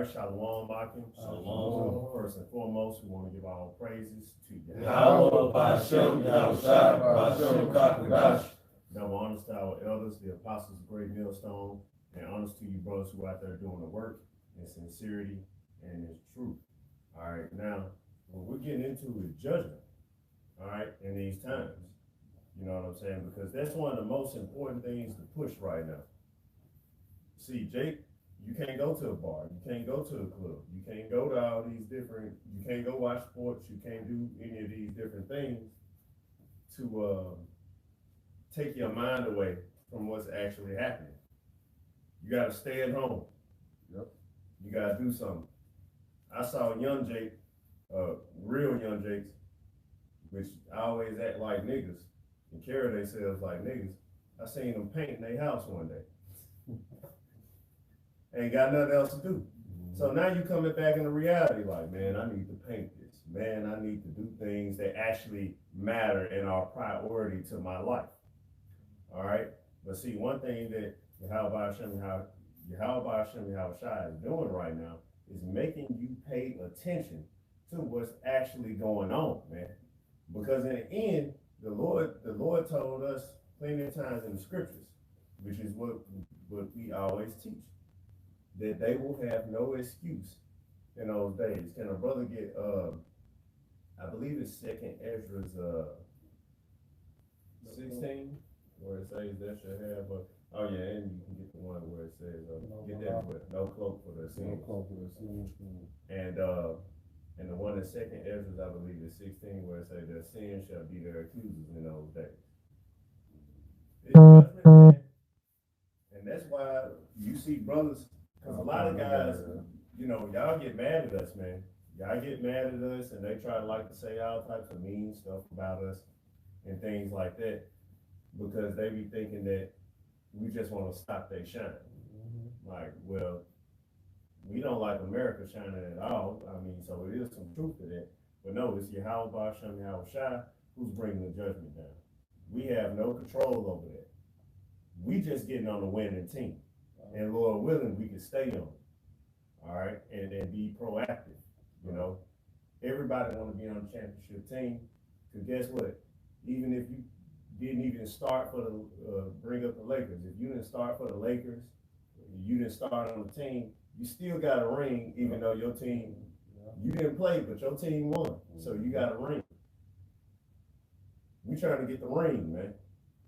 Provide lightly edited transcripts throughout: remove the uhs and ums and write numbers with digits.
right, Shalom, Akim. Shalom. First and foremost, we want to give our praises to Yahweh, Ba'ashem, Yahushua, Ba'ashem, Kakadash. Double honors to our elders, the apostles of Great Millstone, and honors to you brothers who are out there doing the work in sincerity and in truth. All right, now, what we're getting into is judgment, all right, in these times. You know what I'm saying? Because that's one of the most important things to push right now. See, Jake, you can't go to a bar, you can't go to a club, you can't go to all these different, you can't go watch sports, you can't do any of these different things to take your mind away from what's actually happening. You gotta stay at home. Yep. You gotta do something. I saw young Jake, real young Jakes, which always act like niggas and carry themselves like niggas. I seen them painting their house one day. Ain't got nothing else to do. So now you coming back into reality like, man, I need to paint this. Man, I need to do things that actually matter and are priority to my life. All right? But see, one thing that Yahweh Shai is doing right now is making you pay attention to what's actually going on, man. Because in the end, the Lord told us plenty of times in the scriptures, which is what we always teach, that they will have no excuse in those days. Can a brother get I believe it's second Ezra's 16, where it says that should have oh yeah, and you can get the one where it says get that with no cloak for their sins. And the one in second Ezra's, I believe, is 16, where it says their sin shall be their accusers in those days. It's judgment, man. And that's why you see brothers, because a lot of guys, you know, y'all get mad at us, man. Y'all get mad at us, and they try to like to say all types of mean stuff about us and things like that, because they be thinking that we just want to stop their shine. Like, well, we don't like America shining at all. I mean, so it is some truth to that. But no, it's Yahweh Ba'ashem Yahushua who's bringing the judgment down. We have no control over that. We just getting on the winning team. And Lord willing, we can stay on it. All right? And be proactive. You know, everybody want to be on the championship team. Because guess what? Even if you didn't even start for the, bring up the Lakers. If you didn't start for the Lakers, you didn't start on the team, you still got a ring, even though your team, you didn't play, but your team won. So you got a ring. We trying to get the ring, man.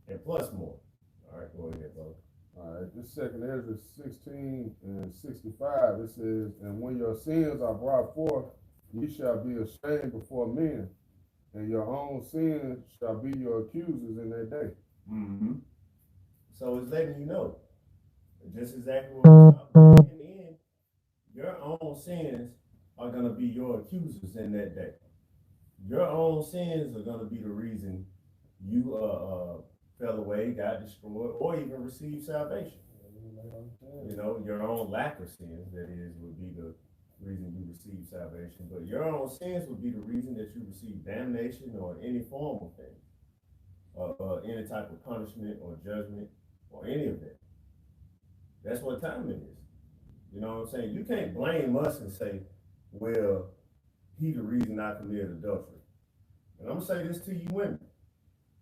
And plus more. All right, go ahead, bro. All right, this second Ezra 16 and 65, it says, and when your sins are brought forth, ye shall be ashamed before men, and your own sins shall be your accusers in that day. Mm-hmm. So it's letting you know. Just exactly what we're talking about. In the end, your own sins are going to be your accusers in that day. Your own sins are going to be the reason you fell away, got destroyed, or even received salvation. You know, your own lack of sins, that is, would be the reason you receive salvation. But your own sins would be the reason that you receive damnation or any form of thing, any type of punishment or judgment or any of that. That's what time it is. You know what I'm saying? You can't blame us and say, well, he the reason I committed adultery. And I'm going to say this to you women.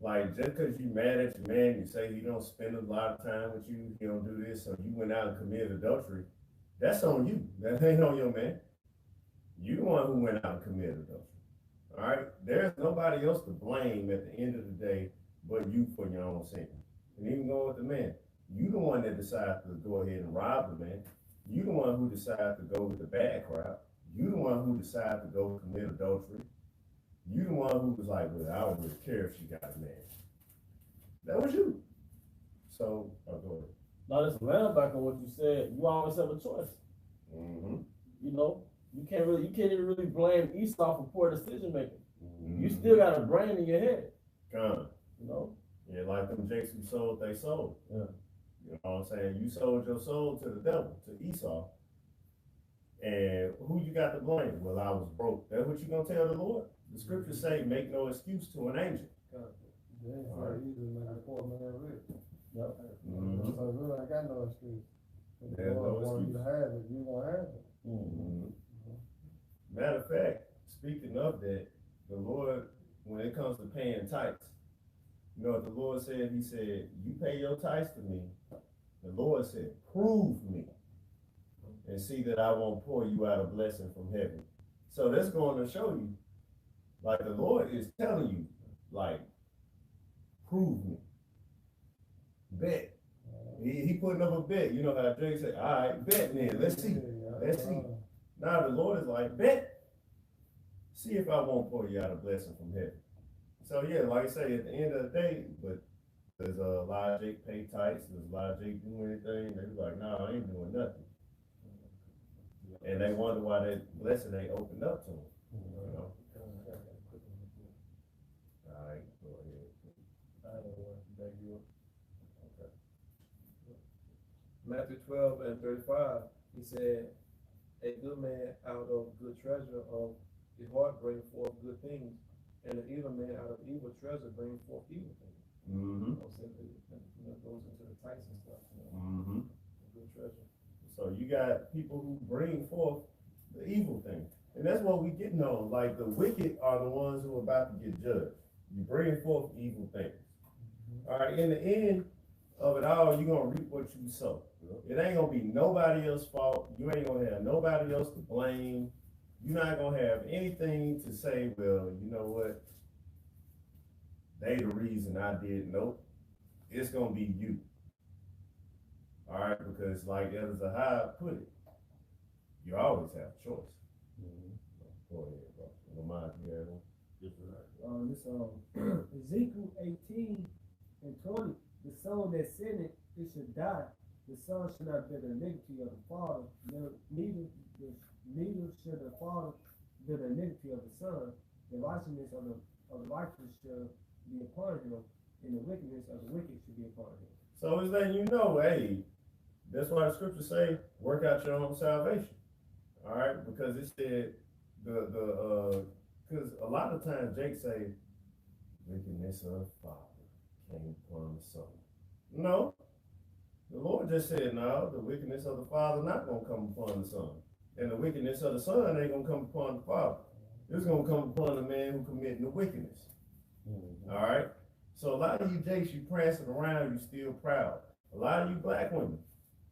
Like, just because you mad at your man, you say he don't spend a lot of time with you, he don't do this, so you went out and committed adultery, that's on you. That ain't on your man. You the one who went out and committed adultery. All right? There's nobody else to blame at the end of the day but you for your own sin. And even going with the man. You the one that decided to go ahead and rob the man. You the one who decided to go with the bad crowd. You the one who decided to go commit adultery. You the one who was like, well, I don't really care if she got a man. That was you. So, go ahead. Now, just laying back on what you said, you always have a choice. Mm-hmm. You know, you can't even really blame Esau for poor decision making. Mm-hmm. You still got a brain in your head. Come. You know? Yeah, like them jakes who sold they soul. Yeah. You know what I'm saying? You sold your soul to the devil, to Esau. And who you got to blame? Well, I was broke. That's what you gonna tell the Lord? The scriptures say, make no excuse to an angel. Yeah, all right. Yep. Mm-hmm. So really, I got no excuse. There's no excuse. You to have it, you gonna have it. Matter of fact, speaking of that, the Lord, when it comes to paying tithes, you know what the Lord said? He said, you pay your tithes to me. The Lord said, prove me and see that I won't pour you out a blessing from heaven. So that's going to show you, like the Lord is telling you, like, prove me. Bet. He putting up a bet. You know how Drake said, all right, bet then. Let's see. Let's see. Now the Lord is like, bet. See if I won't pour you out a blessing from heaven. So yeah, like I say, at the end of the day, but there's a lot of Jake pay tithes, there's a lot of Jake do anything. They be like, nah, I ain't doing nothing. And they wonder why that blessing ain't opened up to them. You know? All right, go ahead. I don't want to back you up. Okay. Matthew 12 and 35, he said, a good man out of good treasure of his heart bring forth good things, and an evil man out of evil treasure bring forth evil things. Mm-hmm. It goes into the tithes and stuff. Mm-hmm. Good treasure. So you got people who bring forth the evil thing. And that's what we getting on. Like the wicked are the ones who are about to get judged. You bring forth evil things. All right, in the end of it all, you're gonna reap what you sow. It ain't gonna be nobody else's fault. You ain't gonna have nobody else to blame. You're not gonna have anything to say, well, you know what? They the reason I did. Nope. It's gonna be you. All right, because like Elder Zahab put it, you always have a choice. Go ahead, bro. Don't mind if you have one. Ezekiel 18 and 20, the son that sinned, it should die. The son should not bear the iniquity of the father, neither should the father bear the iniquity of the son. The righteousness of the righteous shall be upon him, and the wickedness of the wicked should be upon him. So it's letting you know, hey, that's why the scriptures say, work out your own salvation. All right, because it said because a lot of times Jake say, wickedness of the father came upon the son. No, the Lord just said, no, the wickedness of the father not gonna come upon the son, and the wickedness of the son ain't gonna come upon the father. It's gonna come upon the man who committing the wickedness. All right. So a lot of you Jakes, you prancing around, you still proud. A lot of you black women,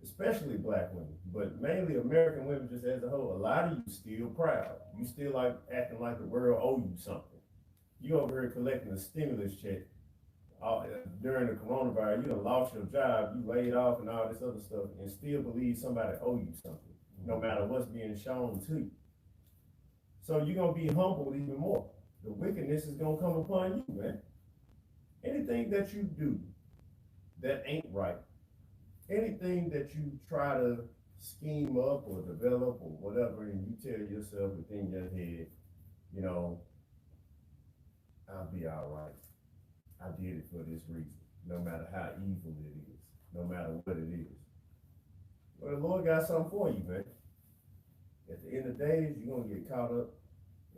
especially black women, but mainly American women just as a whole, a lot of you still proud. You still like acting like the world owe you something. You over here collecting a stimulus check during the coronavirus. You done lost your job, you laid off and all this other stuff, and still believe somebody owe you something, no matter what's being shown to you. So you're gonna be humbled even more. The wickedness is gonna come upon you, man. Anything that you do that ain't right, anything that you try to scheme up or develop or whatever, and you tell yourself within your head, you know, I'll be all right. I did it for this reason, no matter how evil it is, no matter what it is. Well, the Lord got something for you, man. At the end of the days, you're gonna get caught up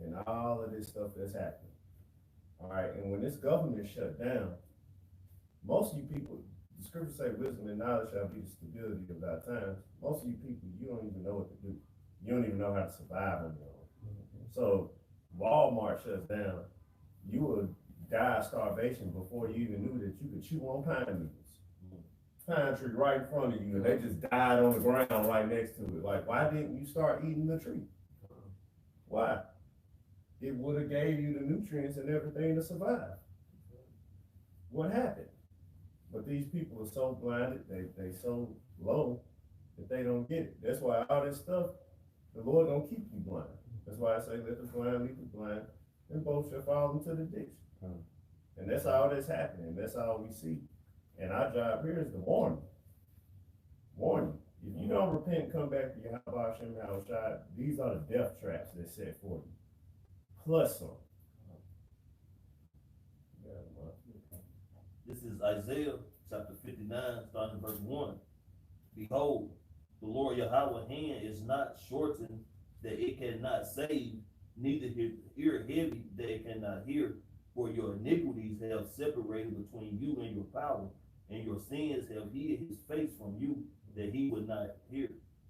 in all of this stuff that's happening. All right, and when this government shut down, most of you people, the scriptures say wisdom and knowledge shall be the stability of our times. Most of you people, you don't even know what to do. You don't even know how to survive on your own. So Walmart shuts down, you will die of starvation before you even knew that you could chew on pine needles. Pine tree right in front of you, and they just died on the ground right next to it. Like, why didn't you start eating the tree? Why? It would have gave you the nutrients and everything to survive. What happened? But these people are so blinded, they so low that they don't get it. That's why all this stuff, the Lord don't keep you blind. That's why I say, let the blind lead the blind, and both shall fall into the ditch. And that's all that's happening. That's all we see. And our job here is to warn you. Warn you. If you don't repent and come back to your house, these are the death traps that's set for you. Plus some. This is Isaiah chapter 59, starting verse 1. Behold, the Lord Yahweh's hand is not shortened that it cannot save, neither his ear heavy that it cannot hear. For your iniquities have separated between you and your power, and your sins have hid his face from you that he would not hear.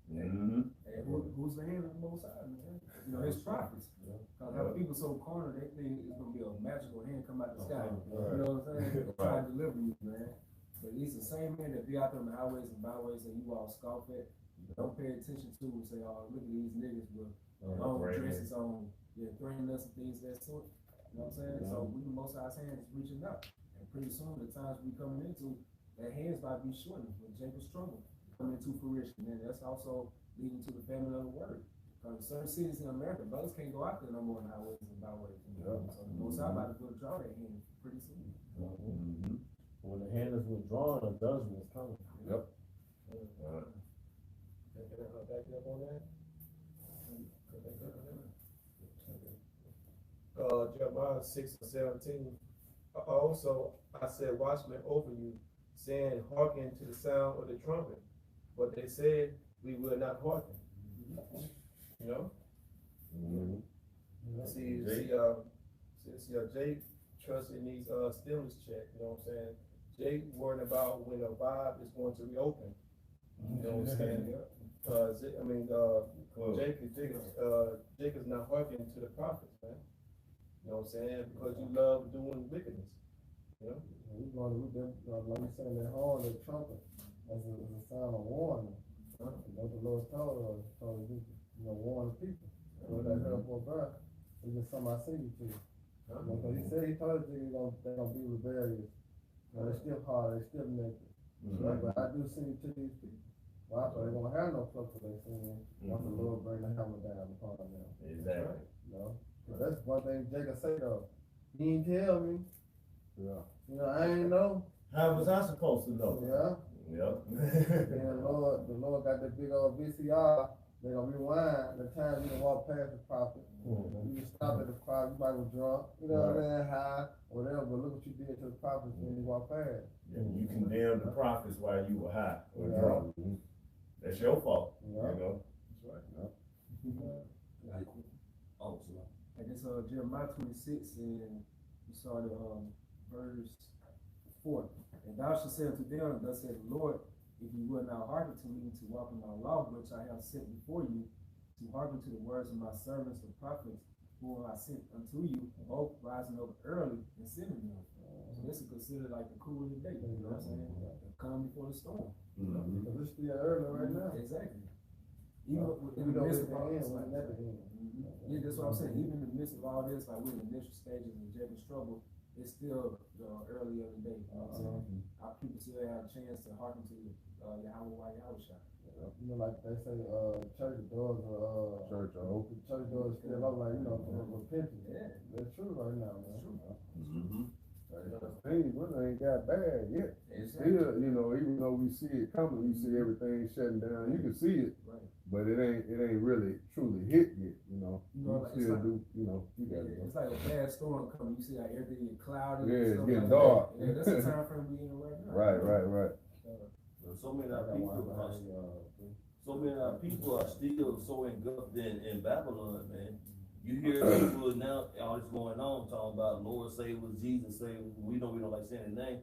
And who's the hand magical hand come out the sky. Right. You know what I'm saying? Right. Trying to deliver you, man. But he's the same man that be out there on the highways and byways that you all scoff at, don't pay attention to and say, oh, look at these niggas with long dresses on, threatening us and things of that sort. You know what I'm saying? Yeah. So we the Most High's hand is reaching out. And pretty soon the times we coming into, that hand's about to be shortened when Jacob's struggle coming into fruition. And that's also leading to the famine of the word. Because certain cities in America, brothers can't go out there no more in highways and byways. Yeah. So the Most High about to withdraw that hand pretty soon. Mm-hmm. When the hand is withdrawn, a judgment is coming. Yep. Can I back you up on that? Jeremiah 6:17. Also, I said, watchmen over you, saying, hearken to the sound of the trumpet. But they said, we will not hearken. You know? Mm-hmm. See, Jake trusted in these stimulus check. You know what I'm saying? Jake worried about when a vibe is going to reopen. You know what I'm saying? Jake is not hearkening to the prophets, man. You know what I'm saying? Because you love doing wickedness. You know? We going to look at, like you saying, that horn, that trumpet, as a sign of warning. You know, the Lord told us, warn the people. When they heard for God, it's just something I sing you to. Because he said, he told you they're gonna be rebellious. They're still hard, they're still naked. But I do sing to these people. Well, I thought they're gonna have no pluck for their sin once the Lord bring the hammer down upon them. Exactly. You know? That's one thing Jacob said though. He didn't tell me. Yeah. You know, I ain't know. How was I supposed to know? Yeah. Yep. And the Lord got that big old VCR. They're gonna rewind the time you can walk past the prophet. You can stop at the prophet, you might be drunk, you know what I'm saying, high, whatever, but look what you did to the prophets when you walk past. Yeah, you condemned the prophets while you were high or Yeah. drunk. That's your fault. Yeah. You know? Oh, so I guess Jeremiah 26 and we started verse 4. And thou shalt say unto them, thus saith the Lord, if you will not hearken to me to walk in my law, which I have set before you, to hearken to the words of my servants, the prophets, whom I sent unto you, both rising up early and sending them. So this is considered like the cool of the day, you know what I'm saying? The calm before the storm. Mm-hmm. Because it's still early right now. Exactly. Even in We the don't midst get of all the this, end, like, we're never in. yeah, that's what I'm saying. Even in the midst of all this, like we're in the initial stages of Jacob's struggle, it's still early of the day. You know what I'm saying? Our people still have a chance to hearken to Yahweh Shah. You know, like they say, church doors are Church are open. church doors still open, like, you know, for repentance. Yeah. That's true right now, man. That's true. Mm-hmm. Things really ain't got bad yet. Exactly. Still, you know, even though we see it coming, we see everything shutting down. You can see it, Right. but it ain't really truly hit yet. You know, You know, like, still it's do. You know, you got to It's like a bad storm coming. You see like everything get cloudy. Yeah, and it's stuff getting like dark. that. Yeah, that's the time frame we in right now. Right. so many I of our got one people are, behind, so many of our people are still so engulfed in Babylon, man. You hear people now, all this going on, talking about Lord save us, Jesus save us. We don't like saying his name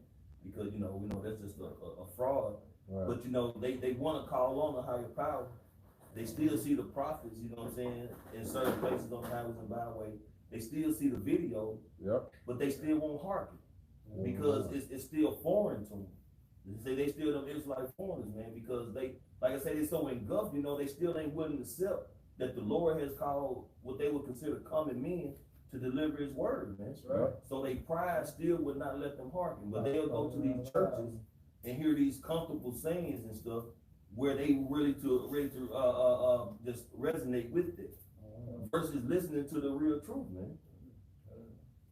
because, we know that's just a fraud. Right. But, they want to call on the higher power. They still see the prophets, you know what I'm saying, in certain places on the highways and byways. They still see the video, Yep. but they still won't hearken because it's still foreign to them. They still them Israelite foreigners, man, because they, like I said, they're so engulfed, they still ain't willing to accept that the Lord has called what they would consider common men to deliver his word, man. That's right. So they pride still would not let them hearken, but they'll go to these churches and hear these comfortable sayings and stuff where they ready to just resonate with it versus listening to the real truth, man.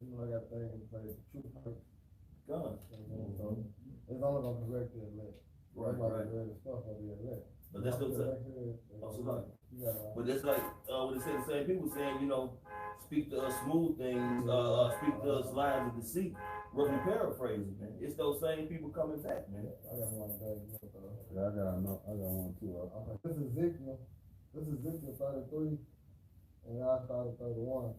You know, I got things to say, the truth hurts. God. So it's only gonna correct the elect. Right. Stuff on the elect. But that's still say. But that's like when they say the same people saying, speak to us smooth things, speak to us lies and deceit. Roughly paraphrasing, man. It's those same people coming back, man. I got one back. Yeah, I got one too. This is Ezekiel 33, and I started 31.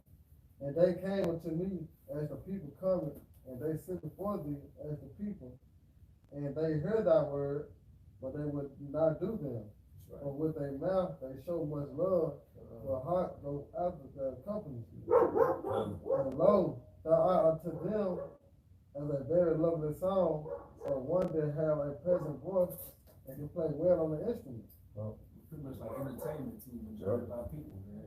And they came unto me as the people coming, and they sit before thee as the people, and they hear thy word, but they would not do them. That's For with their mouth they show much love, but heart goes after their company. And lo, To them, as a very lovely song, so one that have a pleasant voice and can play well on the instrument. Pretty much like entertainment too, majority of our people, man.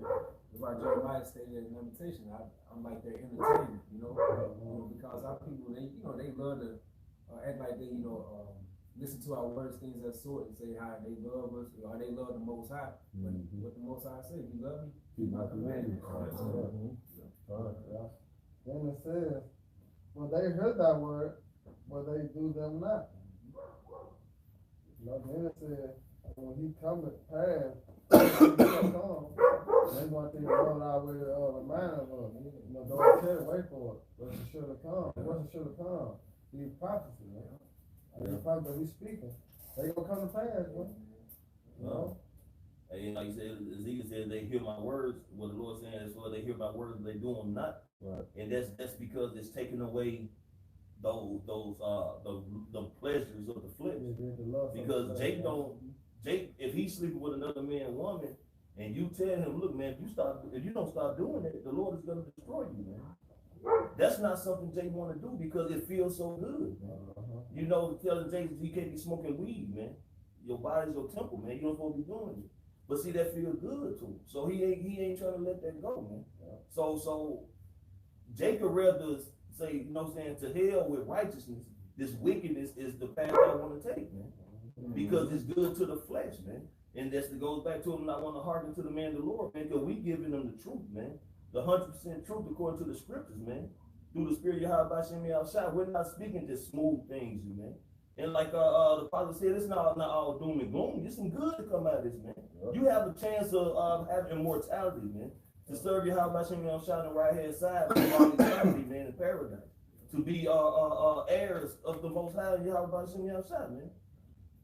That's why Jeremiah stated in Lamentation, I'm like their entertainment, because our people, they love to act like they, listen to our words, things of that sort, and say how they love us, or they love the Most High. But what the Most High say, you love me, keep my commandments. Then it says, well, they heard thy word, but they do them not. Then it says, when he cometh past, they want to roll our way to remind us of it. Don't tell wait for it. What's it should have come? What's it should have come? These prophecies, man. These prophecies we speaking, they gonna come to pass, man. And like you said, Ezekiel said, they hear my words. What the Lord saying is, well, they hear my words, they do them not. Right. And that's because it's taking away the pleasures of the flesh. Because Jake, if he's sleeping with another man and woman, and you tell him, look, man, if you don't start doing it, the Lord is gonna destroy you, man. That's not something Jake want to do because it feels so good. Telling Jake he can't be smoking weed, man. Your body's your temple, man. You don't supposed to be doing it. But see, that feels good to him. So he ain't trying to let that go, man. So Jacob rather say, to hell with righteousness, this wickedness is the path I want to take, man. Because it's good to the flesh, man. And that goes back to him not want to hearken to the man of the Lord, man, because we giving them the truth, man. The 100% truth according to the scriptures, man. Through the spirit of Yahweh Shem outside. We're not speaking just smooth things, man. And like the father said, it's not all doom and gloom. There's some good to come out of this, man. You have a chance of having immortality, man. To serve Yahweh Shem outside on the right hand side for all eternity, man, in paradise. To be heirs of the Most High Yahweh Shem outside, man.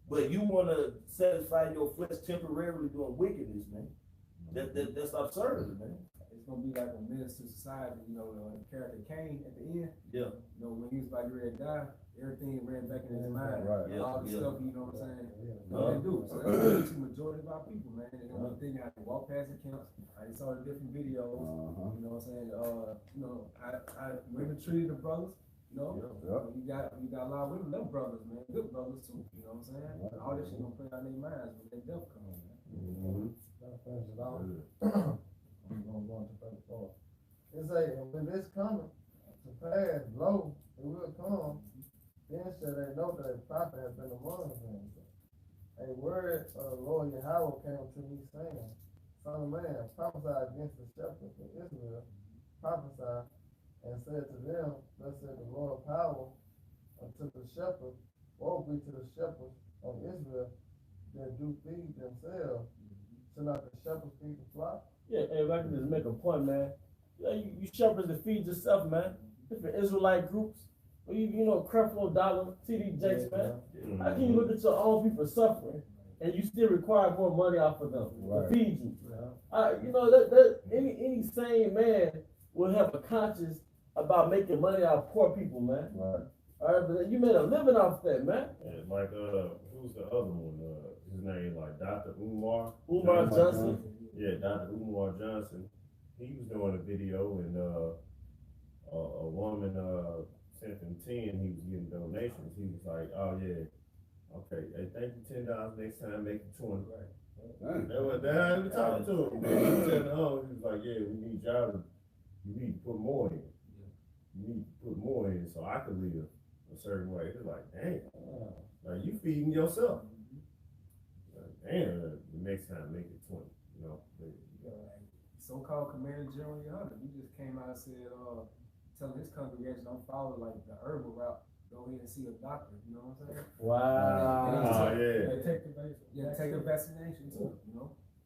But you want to satisfy your flesh temporarily doing wickedness, man. That's absurd, man. It's gonna be like a menace to society, the character Cain at the end. Yeah. When he was about to ready to die, everything ran back in his mind. Right. All the stuff, you know what I'm saying? They do. So that's what the majority of our people, man. They're gonna be thinking how to walk past the camps. I saw the different videos. You know what I'm saying? I women treated the brothers. You got a lot of women, them brothers, man, good brothers too. You know what I'm saying? All this shit gonna play out their minds when they death come on, man. It's like when this coming to pass, lo, it will come. Then shall they know that a prophet has been among them. A word of the Lord Yahweh came to me saying, Son of man, prophesy against the shepherds of Israel. Prophesy and said to them, thus said the Lord of power unto the shepherds, woe be to the shepherds of Israel that do feed themselves. Should not the shepherds feed the flock? Yeah, if I can just make a point, man. You shepherds that feed yourself, man. Different Israelite groups. Creflo Dollar, TD Jakes, man. How can you look at your own people suffering and you still require more money off of them to feed you? Any sane man will have a conscience about making money out of poor people, man. Right. All right, but you made a living off that, man. Yeah, like who's the other one? His name like Dr. Umar Johnson. Yeah, Dr. Umar Johnson. He was doing a video and a woman sent him 10. He was getting donations. He was like, "Oh yeah, okay, hey, thank you $10. Next time, make it 20." That was how he talking to him. Man. He was telling her, he was like, "Yeah, we need y'all. You need to put more in. You need to put more in so I can live a certain way." It's like, dang, like you feeding yourself. Like, damn, the next time make it 20. So-called Commander General Yonder, he just came out and said, telling his congregation don't follow like the herbal route. Go ahead and see a doctor. You know what I'm saying? Wow. Take the vaccination too.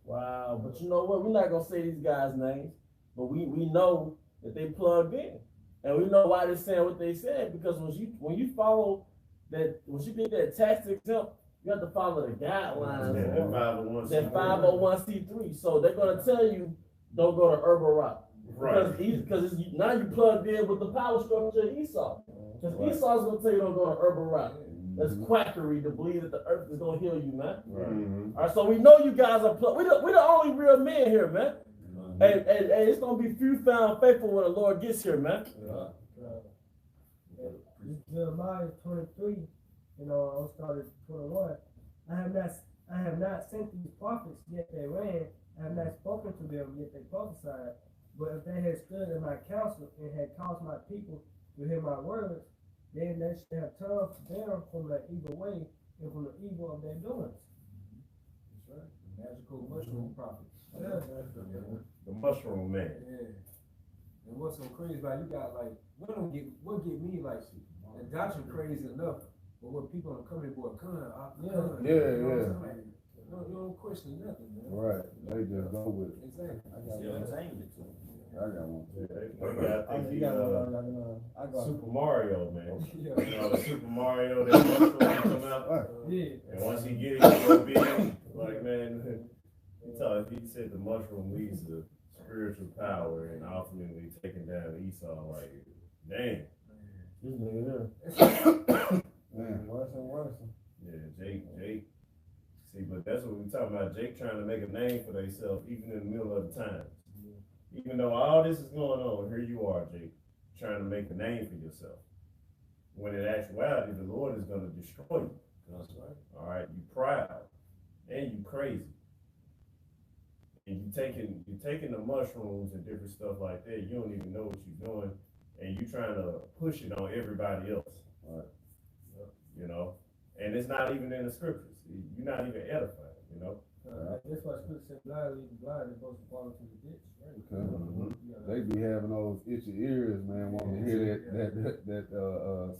Wow. But you know what? We're not gonna say these guys' names, but we know that they plugged in, and we know why they're saying what they said. Because when you follow that, when you get that tax exempt, you have to follow the guidelines. That 501c3. So they're gonna tell you don't go to herbal route. Right. Because now you plugged in with the power structure of Esau. Because Esau's going to tell you don't go to herbal route. That's quackery to believe that the earth is going to heal you, man. All right, so we know you guys are plugged. We're the only real men here, man. And it's going to be few found faithful when the Lord gets here, man. This Jeremiah 23, I started 21. I have not sent these prophets, yet they ran. I have not spoken to them, yet they prophesied. But if they had stood in my counsel and had caused my people to hear my words, then they should have turned them from their evil way and from the evil of their doings. That's right. The magical mushroom prophet. Yeah. The mushroom man. Yeah. And what's so crazy about it, you got like what get me like the doctrine crazy enough, but when people are coming boy you don't question nothing, man. Right. They just go with it. Exactly. I got one. I got Super Mario, man. Yeah. The Super Mario that mushroom come out. Yeah. And once he get it, he's gonna be like, man, he said the mushroom leads to spiritual power and ultimately taking down Esau. Like, damn. This nigga here. Man. worse and worse. Yeah, Jake. See, but that's what we're talking about. Jake trying to make a name for themselves, even in the middle of the times. Even though all this is going on, here you are, Jake, trying to make a name for yourself. When in actuality, the Lord is going to destroy you. That's right. All right, you proud and you crazy, and you taking the mushrooms and different stuff like that. You don't even know what you're doing, and you trying to push it on everybody else. Right. And it's not even in the scriptures. You're not even edifying. That's why Scripture said, blind leading blind, they're supposed to fall into the ditch, right? Okay. They be having those itchy ears, man, wanting to hear that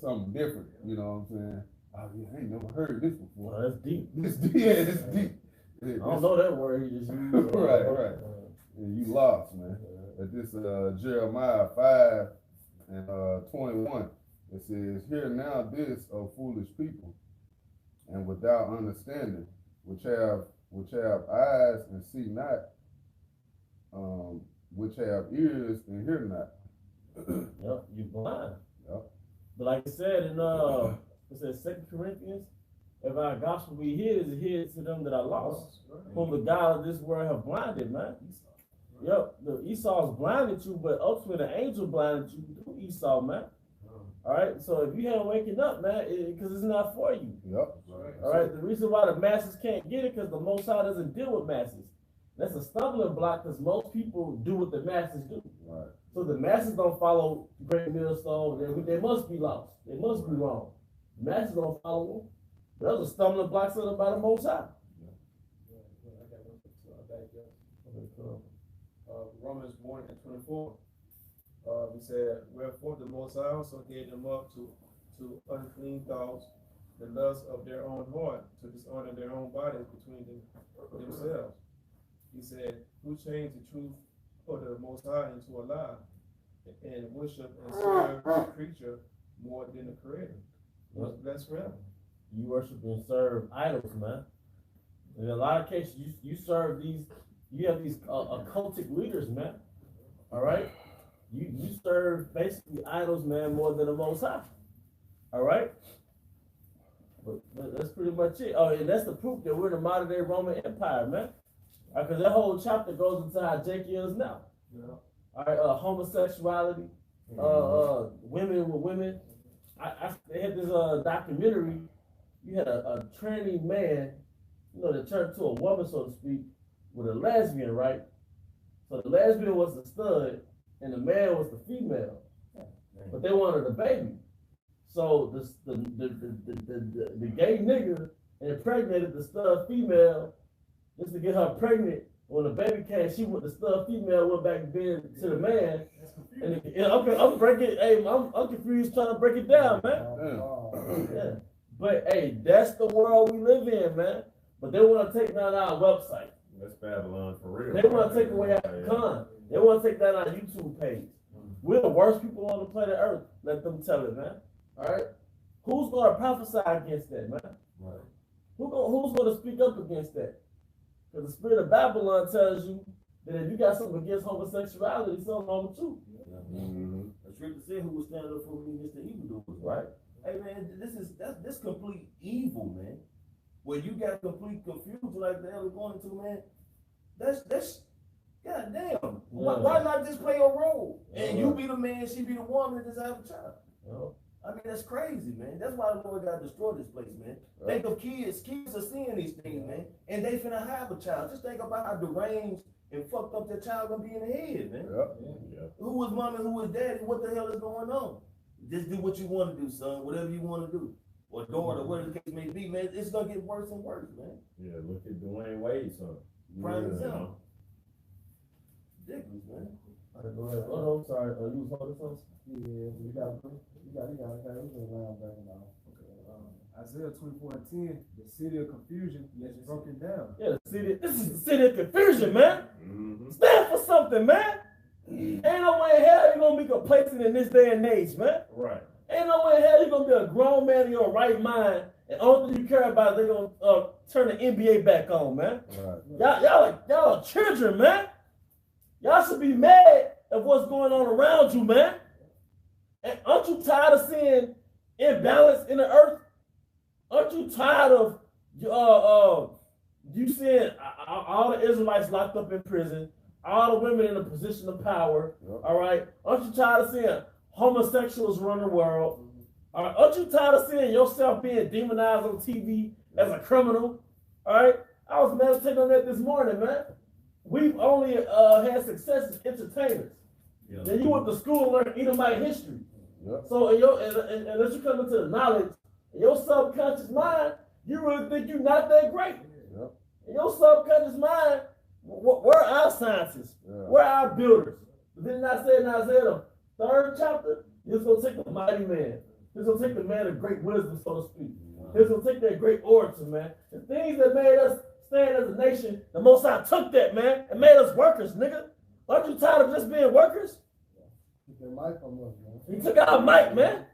something different. You know what I'm saying? Oh yeah, I ain't never heard this before. Well, that's deep. It's deep. I don't know that word he just used. Right. And you lost, man. But this Jeremiah 5 and 21. It says, "Hear now this, O foolish people, and without understanding, which have eyes and see not, which have ears and hear not." Yep, you blind. Yep. But like I said in it says 2 Corinthians, if our gospel be hid, is hid to them that are lost, whom the God of this world have blinded, man. Yep, the Esau's blinded you, but ultimately the angel blinded you through Esau, man. All right, so if you haven't waking up, man, because it's not for you. Yep. All right, the reason why the masses can't get it because the Most High doesn't deal with masses. That's a stumbling block because most people do what the masses do. Right. So the masses don't follow Great Millstone. They must be lost. They must be wrong. The masses don't follow them. Those are stumbling blocks set up by the Most High. Romans 1:24. He said, "Wherefore the Most High also gave them up to unclean thoughts, the lust of their own heart, to dishonor their own bodies between themselves." He said, "Who changed the truth of the Most High into a lie, and worship and serve the creature more than the Creator." That's real. You worship and serve idols, man. In a lot of cases, you serve these. You have these occultic leaders, man. All right. You serve basically idols, man, more than the Most High. All right? But that's pretty much it. Oh, and that's the proof that we're in the modern day Roman Empire, man. Because that whole chapter goes into how Jake is now. Yeah. All right, homosexuality, women with women. They had this documentary. You had a tranny man, that turned to a woman, so to speak, with a lesbian, right? So the lesbian was the stud, and the man was the female, but they wanted a baby. So the gay nigga impregnated the stud female just to get her pregnant. When the baby came, the stud female went back to the man. And I'm breaking. Hey, I'm confused trying to break it down, man. Yeah. But hey, that's the world we live in, man. But they want to take down our website. That's Babylon for real. They want to take away our con. They want to take down our YouTube page. We're the worst people on the planet Earth. Let them tell it, man. All right. Who's going to prophesy against that, man? Right. Who's going to speak up against that? Because the spirit of Babylon tells you that if you got something against homosexuality, something wrong with you. Mm-hmm. The scripture said who will stand up for me against the evildoers. Right. Hey man, this complete evil, man. Where you got complete confusion like the hell is going into, man. That's goddamn. Why not just play a role? And you be the man, she be the woman, and just have a child. I mean, that's crazy, man. That's why the Lord got to destroy this place, man. Think of kids. Kids are seeing these things, man. And they finna have a child. Just think about how deranged and fucked up that child gonna be in the head, man. Who is mom and who is daddy? What the hell is going on? Just do what you want to do, son. Whatever you want to do. Or daughter, whatever the case may be, man. It's gonna get worse and worse, man. Yeah, look at Dwayne Wade's son. Prime example. Ridiculous, man. Go ahead. Oh, I'm sorry. You was holding something? Yeah, you got around back now. Isaiah 24:10, the city of confusion is broken down. Yeah, this is the city of confusion, man. Stand for something, man. Ain't no way in hell you're gonna be complacent in this day and age, man. Right. Ain't no way in hell you're gonna be a grown man in your right mind, and only thing you care about is they're gonna turn the NBA back on, man. Right. Y'all are children, man. Y'all should be mad at what's going on around you, man. And aren't you tired of seeing imbalance in the earth? Aren't you tired of you seeing all the Israelites locked up in prison, all the women in a position of power? All right. Aren't you tired of seeing homosexuals run the world? All right. Aren't you tired of seeing yourself being demonized on TV as a criminal? All right. I was meditating on that this morning, man. We've only had success as entertainers. Then you went to school and learned Edomite history. So unless you come into the knowledge, in your subconscious mind, you really think you're not that great. In your subconscious mind, where are our scientists? Where are our builders? But didn't I say in Isaiah the 3rd chapter, it's going to take a mighty man. It's going to take the man of great wisdom, so to speak. It's going to take that great orator, man. The things that made us stand as a nation, the Most High took that, man, and made us workers, nigga. Aren't you tired of just being workers? He took our mic, man.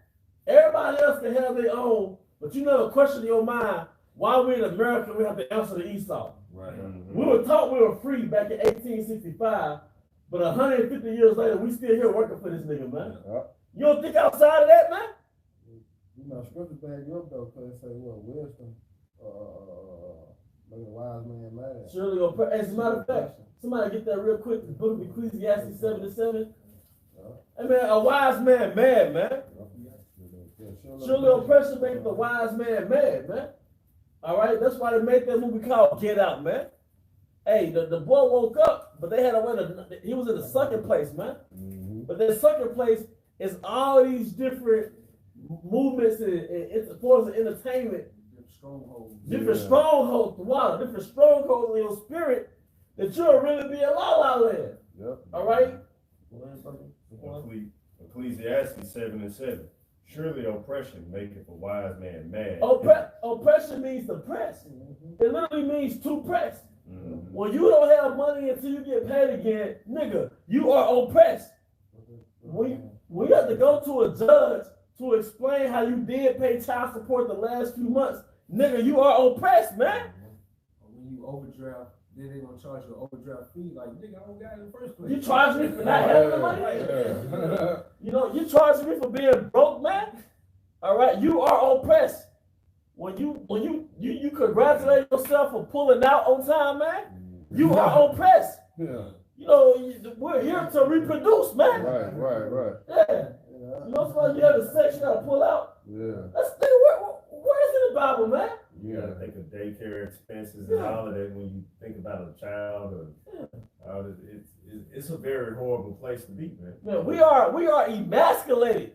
Everybody else can have their own, but you never question in your mind why we in America we have to answer to Esau. Right. We were taught we were free back in 1865, but 150 years later, we still here working for this nigga, man. You don't think outside of that, man? You know, scripture back you up though, because it say what wisdom, make a wise man mad. Surely, as a matter of fact, somebody get that real quick. The book of Ecclesiastes 7:7. Hey man, a wise man mad, man. Surely oppression makes the wise man mad, man. All right, that's why they made that movie called Get Out, man. Hey, the boy woke up, but they had a way to. He was in the sucking place, man. But that sucking place is all these different movements and forms of entertainment, different strongholds, different strongholds in your spirit that you'll really be a la land. All right. Ecclesiastes 7:7. Surely oppression maketh a wise man mad. Oppression means to press. It literally means to press. When you don't have money until you get paid again, nigga, you are oppressed. When you have to go to a judge to explain how you did pay child support the last few months, nigga, you are oppressed, man. When you overdraft, then they're gonna charge you an overdraft fee. Like, nigga, I don't got it in the first place. You charge me for not having the money. You know, you charge me for being broke, man. All right, you are oppressed. When you congratulate yourself for pulling out on time, man, you are oppressed. You know, we're here to reproduce, man. Right. Yeah. You know, so you have the sex you gotta pull out. That's where is it in the Bible, man? You gotta think of daycare expenses and all of that when you think about a child. It's a very horrible place to be, man. Man, we are emasculated.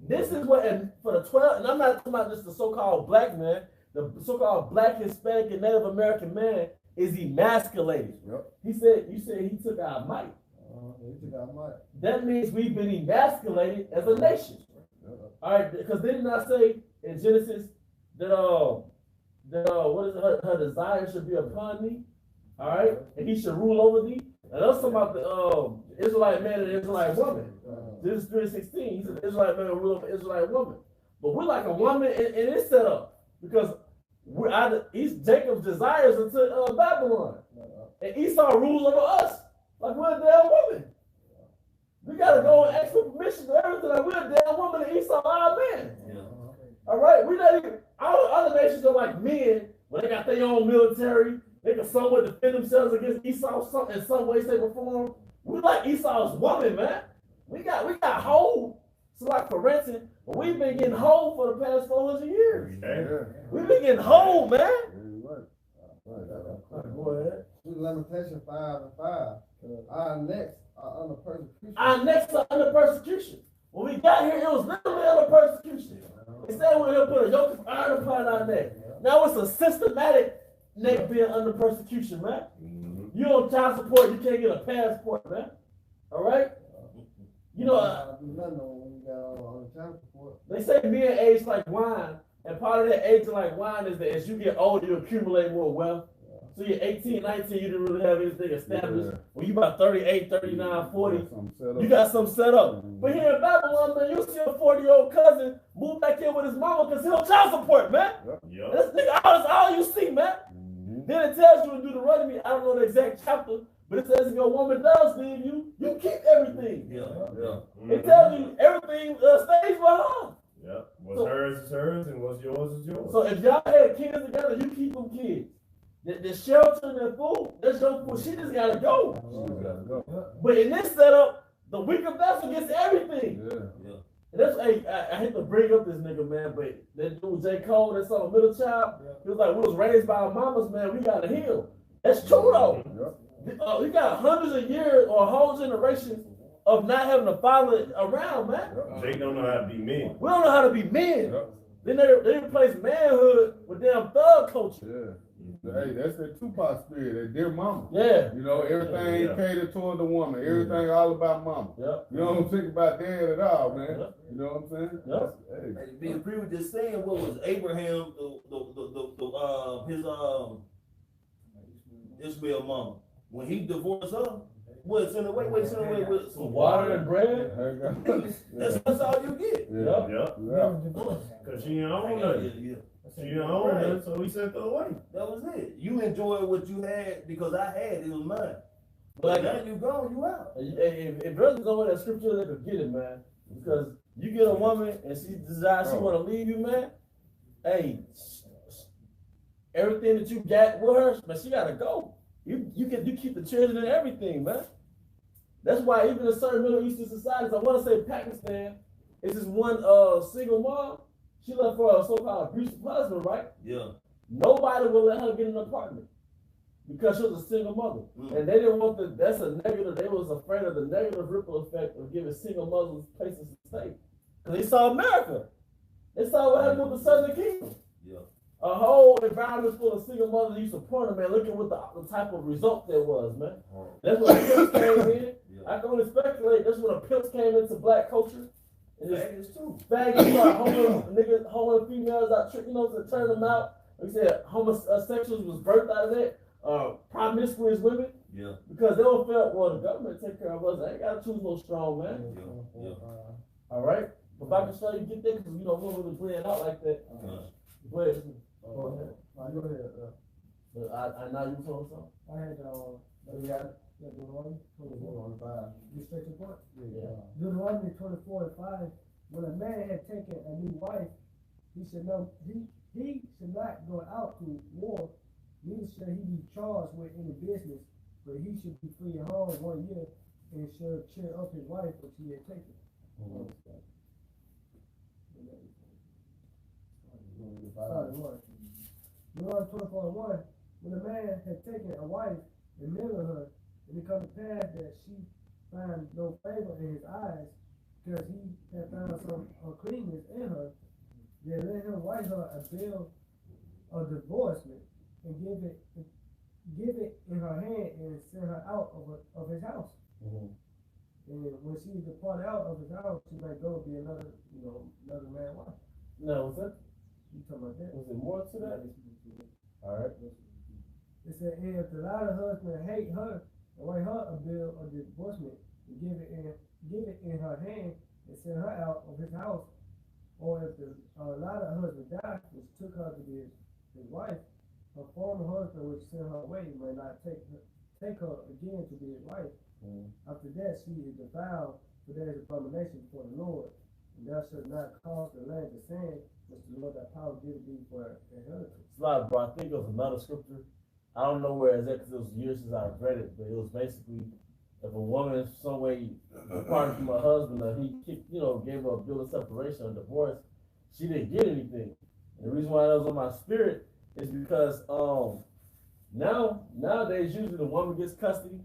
This is what, and for the 12, and I'm not talking about just the so-called black man, the so-called black, Hispanic, and Native American man is emasculated. You said he took our might. That means we've been emasculated as a nation. All right, because didn't I say in Genesis that what is it, her desire should be upon me, all right, and he should rule over thee. And that's talking about the Israelite man and the Israelite woman. Genesis 3:16. He said the Israelite man will rule over the Israelite woman. But we're like a woman in this setup because Jacob's desires into Babylon, and Esau rules over us like we're a damn woman. We gotta go and ask for permission to everything. Like we're a damn woman and Esau our man. All right, we're not even. All the other nations are like men when they got their own military. They can somewhat defend themselves against Esau in some way, shape, or form. We like Esau's woman, man. We got whole So like for renting, but we've been getting whole for the past 400 years. Okay. We've been getting whole, man. Go ahead. Lamentation 5 and 5. Our necks are under persecution. Our necks are under persecution. When we got here, it was literally under persecution. Instead, we're going to put a yoke of iron upon our neck. Now it's a systematic neck being under persecution, man. You on child support, you can't get a passport, man. All right? You know, they say men age like wine, and part of that aging like wine is that as you get older, you accumulate more wealth. So you're 18, 19, you didn't really have anything established. When you about 38, 39, 40, you got something set up. But here in Babylon, man, you see a 40-year-old cousin move back in with his mama because he on child support, man. Yep. This nigga, that's all you see, man. Then it tells you in Deuteronomy, I don't know the exact chapter, but it says if your woman does leave you, you keep everything. It tells you everything stays with her. Yep. What's hers is hers, and what's yours is yours. So if y'all had kids together, you keep them kids. The shelter and the food, that's your food. She just gotta go. But in this setup, the weaker vessel gets everything. And that's I hate to bring up this nigga, man, but that dude J. Cole, that's on a middle child, he was like, we was raised by our mamas, man, we gotta heal. That's true though. We got hundreds of years or a whole generation of not having a father around, man. They don't know how to be men. We don't know how to be men. Then they replace manhood with damn thug culture. Hey, that's that Tupac spirit, that dear mama. Yeah. You know, everything catered toward the woman. Everything all about mama. Yep. You don't think about dad at all, man. Yep. You know what I'm saying? Yep. Hey, being agree with just saying what was Abraham, his Ishmael mama. When he divorced her, send away with some water and bread. That's all you get. Yep. Because she didn't own nothing. She didn't own nothing, so he sent her away. That was it. You enjoyed what you had because I had it was mine. But now you gone, you out. If brothers know that scripture, they could get it, man. Because you get a woman and she decides she want to leave you, man. Hey, everything that you got with her, man, she gotta go. You keep the children and everything, man. That's why even in certain Middle Eastern societies, I want to say Pakistan, is this one single mom. She left for a so-called abusive husband, right? Yeah. Nobody will let her get an apartment because she was a single mother. And they didn't want that's a negative, they was afraid of the negative ripple effect of giving single mothers places to stay. Because they saw America. They saw what happened with the Southern Kingdom. Yeah. A whole environment full of single mothers used to support them, man. Look at what the type of result there was, man. That's when the pimps came in. I can only speculate, that's when the pimps came into black culture. Faggots too. Faggots started holding females out, to turn them out. Like I said, homosexuals was birthed out of that. Promiscuous women. Yeah. Because they all felt, well, the government take care of us. I ain't got to choose no strong man. Yeah. All right? But if I can show you get there, because we don't want to blend out like that. But, go ahead. I know you told something. I had Deuteronomy 24:5. You straight to point? Yeah. Deuteronomy 24:5. When a man had taken a new wife, he should not go out to war, neither should he be charged with any business, but he should be free at home 1 year and should cheer up his wife which he had taken. Deuteronomy 24:1. When a man had taken a wife and married her, and it come to pass that she find no favor in his eyes, because he had found some uncleanness in her, then let him write her a bill of divorcement and give it in her hand and send her out of his house. And when she departed out of his house, she might go be another man's wife. No, was that? You talking about that? Was it more to that? All right. It said, and if the latter husband hate her and write her a bill of divorcement and give it in her hand and send her out of his house, or if the latter husband died, which took her to be his wife, her former husband which sent her away may not take her again to be his wife. After that she is defiled, for that is abomination before the Lord. And thou shalt not cause the land to sin, which the Lord thy power give thee for inheritance. It's not, bro. I think it was another scripture. I don't know where it's at because it was years since I read it, but it was basically if a woman some way departed from her husband or he kicked, gave her a bill of separation or divorce, she didn't get anything. And the reason why that was on my spirit is because nowadays usually the woman gets custody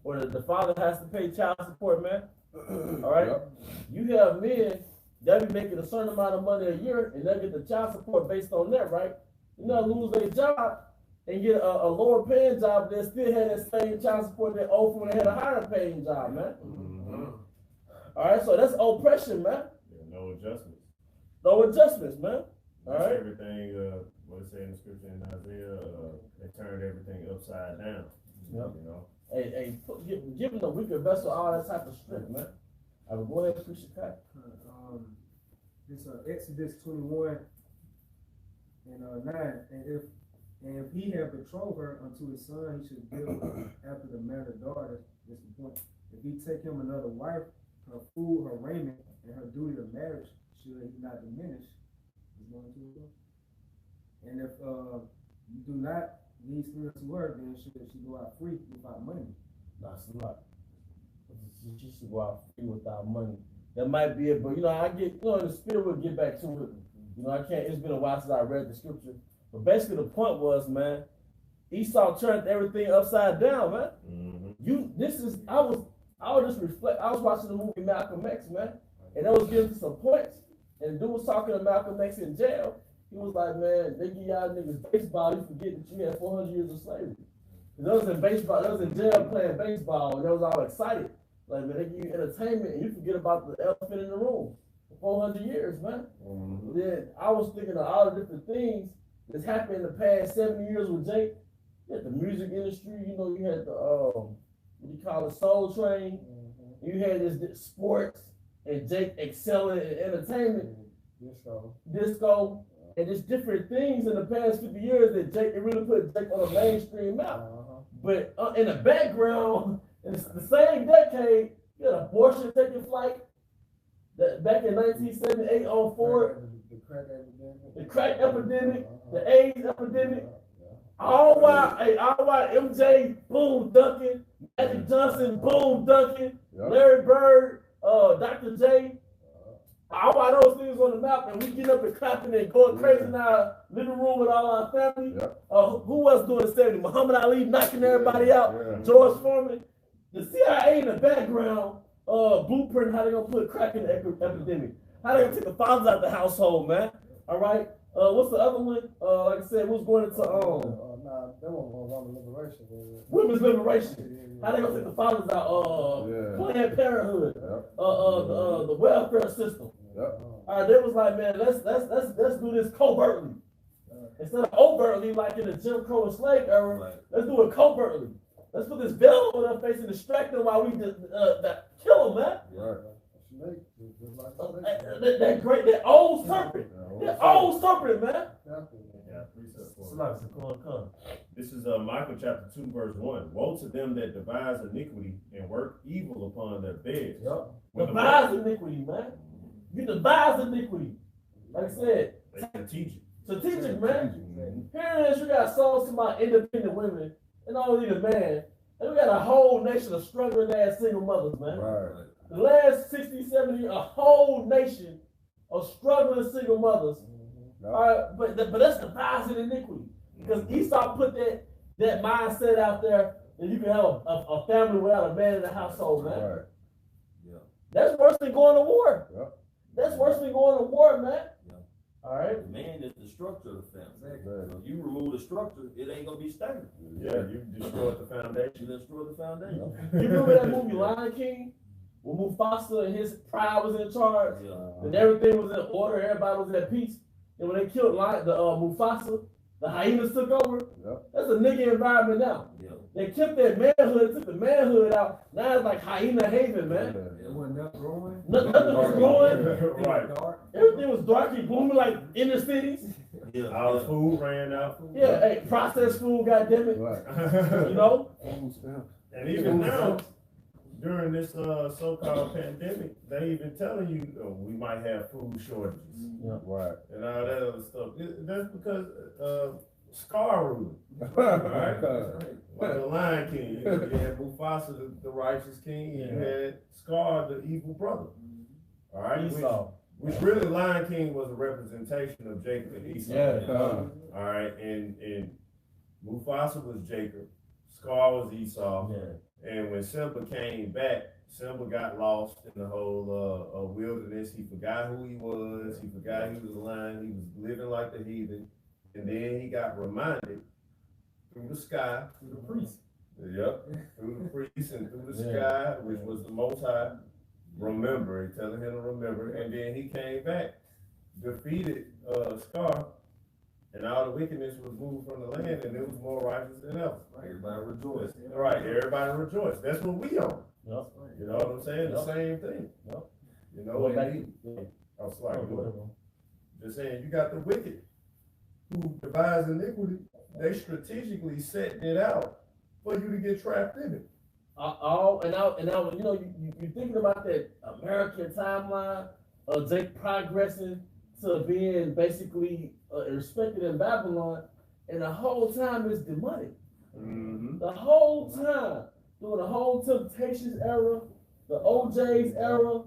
or the father has to pay child support, man. All right? Yep. You have men that be making a certain amount of money a year and they get the child support based on that, right? You know, lose their job and get a lower paying job, but they still had that same child support they owed when they had a higher paying job, man. Mm-hmm. All right, so that's oppression, man. Yeah, no adjustments. No adjustments, man. All right. Everything, what it say in the scripture in Isaiah, they turned everything upside down. Yep. You know. Hey, giving the weaker vessel all that type of strength, man. I will go ahead and preach the This Exodus 21 and 9, and if he have betrothed her unto his son, he should give after the manner of daughters. That's the point. If he take him another wife, her food, her raiment, and her duty of marriage should he not diminish. And if you do not these things to her, then should she go out free without money? No, it's not. She should go out free without money. That might be it, but I get, in the spirit we'll get back to it. I can't, it's been a while since I read the scripture. But basically the point was, man, Esau turned everything upside down, man. Mm-hmm. I was watching the movie Malcolm X, man, and I was getting to some points, and the dude was talking to Malcolm X in jail. He was like, man, they give y'all niggas baseball, you forget that you had 400 years of slavery. And they was in baseball, they was in jail playing baseball, and they was all excited. Like, man, they give you entertainment, and you forget about the elephant in the room for 400 years, man. Mm-hmm. Then I was thinking of all the different things that's happened in the past 70 years with Jake. You had the music industry, you had the, what you call it, Soul Train. Mm-hmm. You had this sports, and Jake excelling in entertainment. Disco. And there's different things in the past 50 years that Jake, it really put Jake on a mainstream map. But in the background, in the same decade, you had abortion taking flight. Back in 1978 on Ford. The crack epidemic, the AIDS epidemic. All while MJ, boom, dunking. Magic Johnson, boom, dunking. Larry Bird, Dr. J. All while those things on the map, and we get up and clapping and going crazy in our living room with all our family. Who else doing the 70s? Muhammad Ali knocking everybody out. George Foreman. The CIA in the background, blueprint how they gonna put crack in the epidemic. How they gonna take the fathers out the household, man. All right. What's the other one? Like I said, who's going into that one women's liberation. Women's liberation. How they gonna take the fathers out? Planned Parenthood. The welfare system. All right, they was like, man, let's do this covertly instead of overtly, like in the Jim Crow and slave era. Right. Let's do it covertly. Let's put this veil on their face and distract them while we kill them, man. Right. That old serpent. That old serpent, man. This is Micah chapter 2, verse 1. Woe to them that devise iniquity and work evil upon their beds. Devise iniquity, man. You devise iniquity. Like I said, strategic, man. Here it is, you got songs about independent women and all need a man. And we got a whole nation of struggling ass single mothers, man. Right. The last 60, 70 years, a whole nation of struggling single mothers. Mm-hmm. All right, but that's devising iniquity. Because Esau put that mindset out there that you can have a family without a man in the household, man. Right. Yeah. That's worse than going to war. Yeah. That's worse than going to war, man. Yeah. All right. The man is the structure of the family. Exactly. If you remove the structure, it ain't gonna be stable. Yeah, you destroyed the foundation. You destroyed the foundation. You remember that movie Lion King? When Mufasa and his pride was in charge, and everything was in order, everybody was at peace. And when they killed Mufasa, the hyenas took over. Yep. That's a nigga environment now. Yep. They kept that manhood, took the manhood out. Now it's like hyena haven, man. It wasn't nothing growing. Nothing was growing. Right. Everything was darky booming like inner cities. Yeah. All the food ran out. Yeah, hey, processed food, goddammit. Right. You know? And even now, during this so-called pandemic, they even telling you we might have food shortages. Yeah. Right. And all that other stuff. That's because Scar ruling. Right. Like the Lion King, you know, you had Mufasa, the righteous king, and you had Scar, the evil brother. All right, Esau. which really Lion King was a representation of Jacob and Esau. Yeah. All right, and Mufasa was Jacob, Scar was Esau, and when Simba came back, Simba got lost in the whole wilderness. He forgot who he was. He forgot he was a lion. He was living like the heathen, and then he got reminded through the sky, To the priest. yep, through the priest and through the sky, which was the Most High. Remember, he telling him to remember, and then he came back, defeated Scar, and all the wickedness was moved from the land, and it was more righteous than ever. Everybody rejoice. Right, everybody rejoice. That's what we on. Yep. You know what I'm saying? The Yep. same thing. Yep. You know, Going back and to- I was like, whatever. just saying, you got the wicked who devise iniquity. They strategically setting it out for you to get trapped in it. You know, you thinking about that American timeline of Jake progressing to being basically respected in Babylon, and the whole time it's demonic. Mm-hmm. The whole time, through the whole Temptations era, the OJ's era,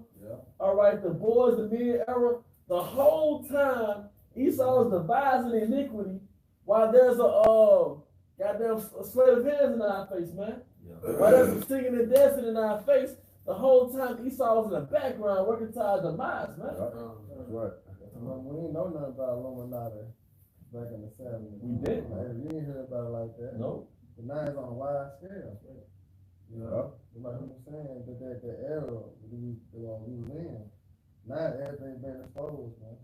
all right, the Boys the Men era, the whole time Esau is devising iniquity while there's a goddamn sleight of hands in our face, man. While there's some singing and dancing in our face, the whole time Esau was in the background working to our demise, man. Right. We didn't know nothing about Illuminati back in the 70s. We didn't. We didn't hear about it like that. No. But now it's on a wide scale. You know, like you were saying, that era we was in. Now everything's been exposed, man.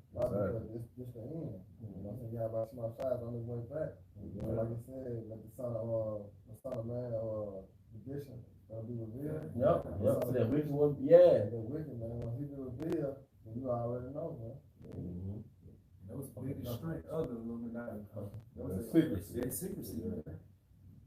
It's just the end. You know, so you have about small shots on his way back. Like you said, like the son of man or tradition gonna be revealed. Yep. So that wicked one, The wicked man, when he be revealed, then you already know, man. That was the biggest strength of the Illuminati. That was Secrecy. That secrecy, man.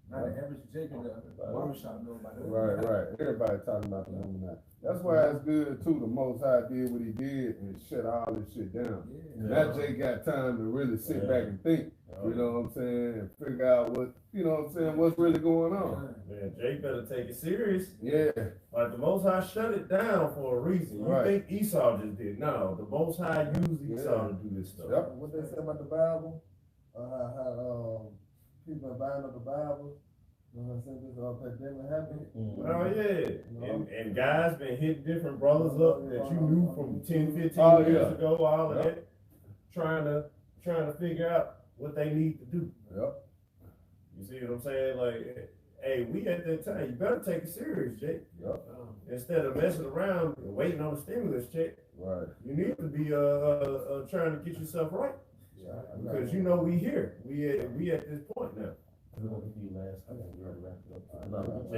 Not the average Jake in the barbershop know about it. Right. Everybody talking about the Illuminati. That's why it's good too. The Most High did what he did and shut all this shit down. Now Jake got time to really sit back and think. You know what I'm saying? And figure out what's really going on. Man, Jake better take it serious. Yeah. Like the Most High shut it down for a reason. You think Esau just did? No, the Most High used Esau to do this stuff. Yep. What they say about the Bible? How people are buying up the Bible. You know what I'm saying? This pandemic happened. Oh yeah. And guys been hitting different brothers up that you knew from 10, 15 years ago, all of that, trying to figure out what they need to do. Yep. You see what I'm saying? Like, hey, we at that time, you better take it serious, Jake. Yep. Instead of messing around and waiting on a stimulus check, Right. you need to be trying to get yourself right. Because you know we here. We at this point now. And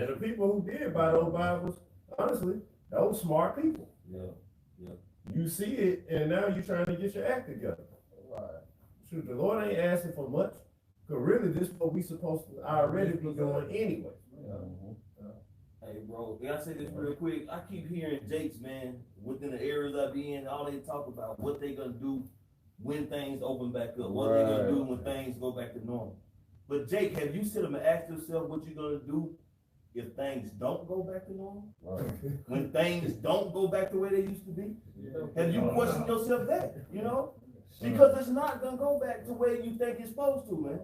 the people who did buy those Bibles, honestly, those smart people. Yeah. You see it, and now you're trying to get your act together. Right. Shoot, the Lord ain't asking for much. Because really, this is what we supposed to already be doing anyway. Hey, bro, can I say this real quick? I keep hearing Jakes, man, within the areas I be in, all they talk about what they gonna do when things open back up, what they gonna do when things go back to normal. But Jake, have you sit up and asked yourself what you're gonna do if things don't go back to normal? When things don't go back the way they used to be? Have you questioned yourself that, you know? Because it's not gonna go back to where you think it's supposed to, man.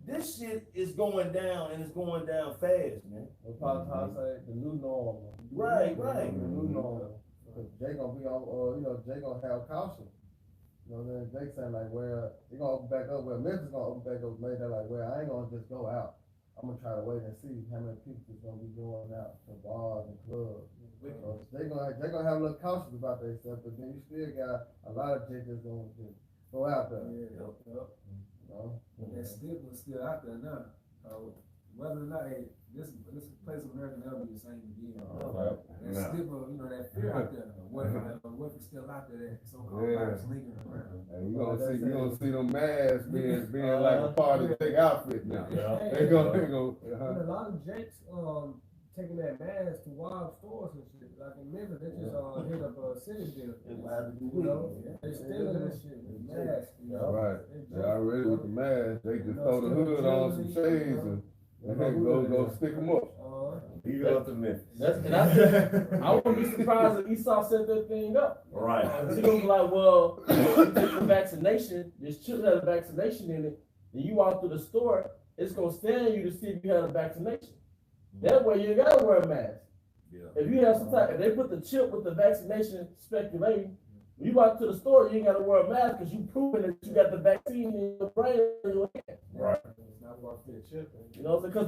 This shit is going down, and it's going down fast, man. What Paul say, the new normal. Right. The new normal. Because Jake gonna be on, Jake gonna have caution. You know what I'm saying? Jake saying like, well, he gonna open back up. Well, Memphis gonna open back up later. Like, well, I ain't gonna just go out. I'm gonna try to wait and see how many people is gonna be going out to bars and clubs. So they gonna have a little cautious about their stuff, but then you still got a lot of Jake that's gonna just go out there. That stigma is still out there now. Whether or not this place of American ever be the same again. That stigma, that fear out there. What if it's still out there? That so-called virus lingering around. And you gonna see them masks being like a part of their outfit now. They go. A lot of Jakes taking that mask to wild stores and shit. Like in Memphis, they just hit up a city deal. They stealing that shit. mask. Right. They already with the mask. They just throw the hood on some shades and go stick them up. Leave it up to Memphis. I wouldn't be surprised if Esau set that thing up. Right. He gonna be like, well, you take the vaccination, this chip had a vaccination in it, and you walk through the store, it's gonna scan you to see if you had a vaccination. That way you ain't gotta wear a mask. Yeah. If you have some type, if they put the chip with the vaccination speculating, when you walk to the store, you ain't gotta wear a mask because you proving that you got the vaccine in your brain or in your hand. Right. It's not worth the chip. You know what I'm saying?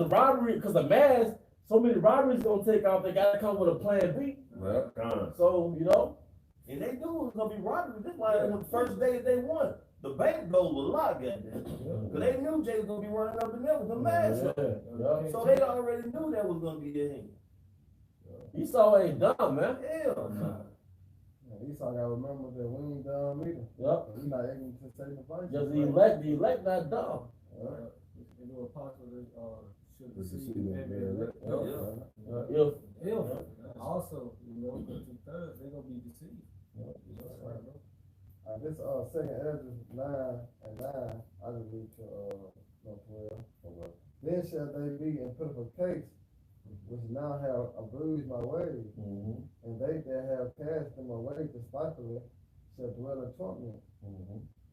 Because the mask, so many robberies gonna take off, they gotta come with a plan B. Right. So, you know. And they knew it was gonna be robbery. That's why on the first day they won, the bank doors were locked, goddamn. Because they knew Jay was gonna be running up and down with the mask on. So they already knew that was gonna be their hand. Esau ain't dumb, man. Hell no. Esau gotta remember that we ain't dumb either. Yep. We not ignorant to say the vice. Just the elect not dumb. They do apostle should This is receive every If also, you know, the 2/3, they're gonna be deceived. This second Ezra 9 and 9, I just read to 12. Then shall they be in pitiful case, which now have abused my ways, and they that have cast them away despitefully shall dwell in torment.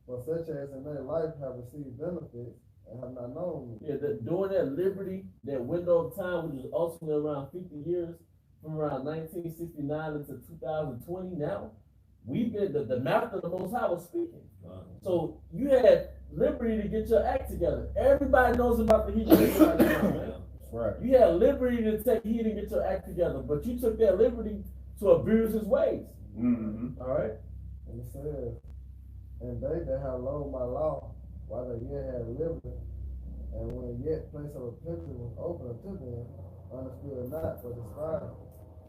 For such as in their life have received benefits and have not known me. Yeah, during that liberty, that window of time, which is ultimately around 50 years, from around 1969 until 2020 now, we've been, the mouth of the Most High was speaking. So you had liberty to get your act together. Everybody knows about the Hebrew Israelites now, man. Right. You had liberty to take heed and get your act together, but you took that liberty to abuse his ways. All right? And it says, and they that have loathed my law, while they yet had liberty, and when yet place of repentance was open unto them, understood not, but despised.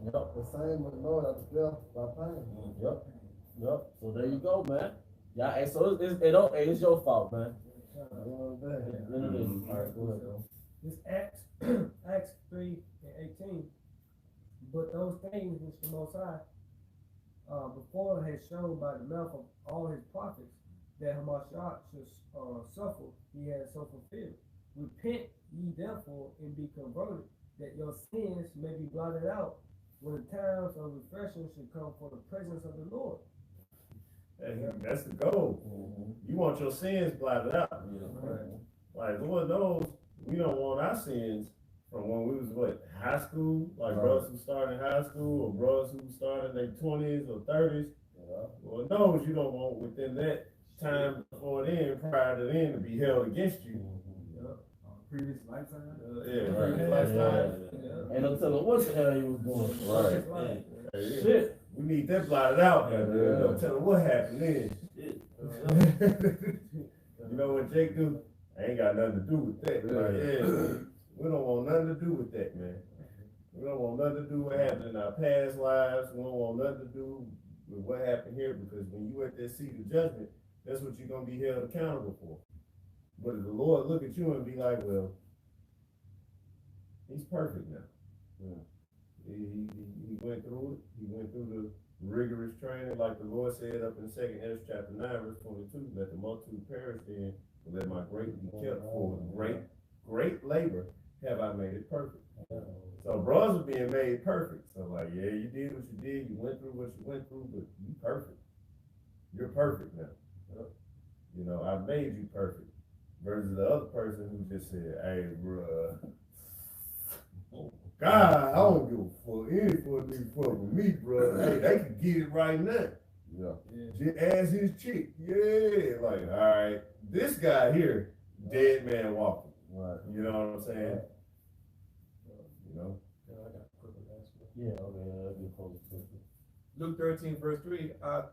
The same was Lord after death by pain. So there you go, man. Yeah, and so it's your fault, man. All right, go ahead, bro. This Acts 3 and 18. But those things which the Most High before had shown by the mouth of all his prophets that Hamashiach should suffer, he has so fulfilled. Repent ye therefore and be converted, that your sins may be blotted out, when the times of refreshing should come for the presence of the Lord. That's the goal. You want your sins blotted out. Like Lord knows, we don't want our sins from when we was high school, like brothers who started in high school, or brothers who started in their 20s or 30s. Lord knows you don't want within that time before then, prior to then, to be held against you. Previous lifetime. Previous lifetime. And I'm telling what the hell he was doing. Right. Shit. We need that blotted out, man. Don't tell them what happened then. You know what Jake do? I ain't got nothing to do with that. We don't want nothing to do with that, man. We don't want nothing to do with what happened in our past lives. We don't want nothing to do with what happened here, because when you at that seat of judgment, that's what you're going to be held accountable for. But if the Lord look at you and be like, well, he's perfect now. He went through it. He went through the rigorous training, like the Lord said up in 2 Ezra chapter 9, verse 22, let the multitude perish then, but let my grace be kept, for great labor have I made it perfect. So brothers are being made perfect. So like, yeah, you did what you did, you went through what you went through, but you perfect. You're perfect now. You know, I made you perfect. Versus the other person who just said, hey, bruh, God, I don't give a fuck. Any fuck with me, bro. Hey, they can get it right now. Just ask his chick. Yeah. Like, all right, this guy here, dead man walking. Right. You know what I'm saying? You know? Luke 13, verse 3, I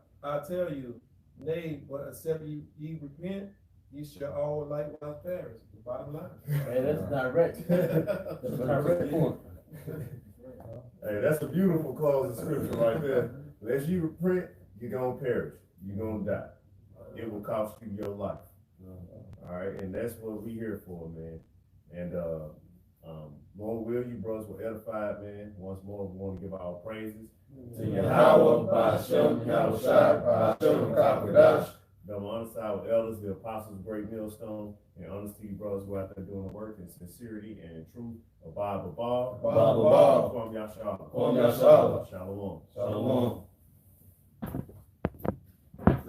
tell you, nay, but except ye repent, ye shall all likewise perish. The bottom line. Hey, that's direct. That's a direct point. Hey, that's a beautiful closing scripture right there. Unless you repent, you're going to perish. You're going to die. It will cost you your life. All right, and that's what we here for, man. And Lord will, you brothers were edified, man. Once more, we want to give our praises to Yahweh, Ba'ashem, Yahushua, Ba'ashem, Kakodash, Them on the side with elders, the apostles, great millstone, and honest to you brothers who out there doing the work in sincerity and in truth. Abba, Abba. Kwam Yashala. Kwam Yashala. Shalom. Shalom.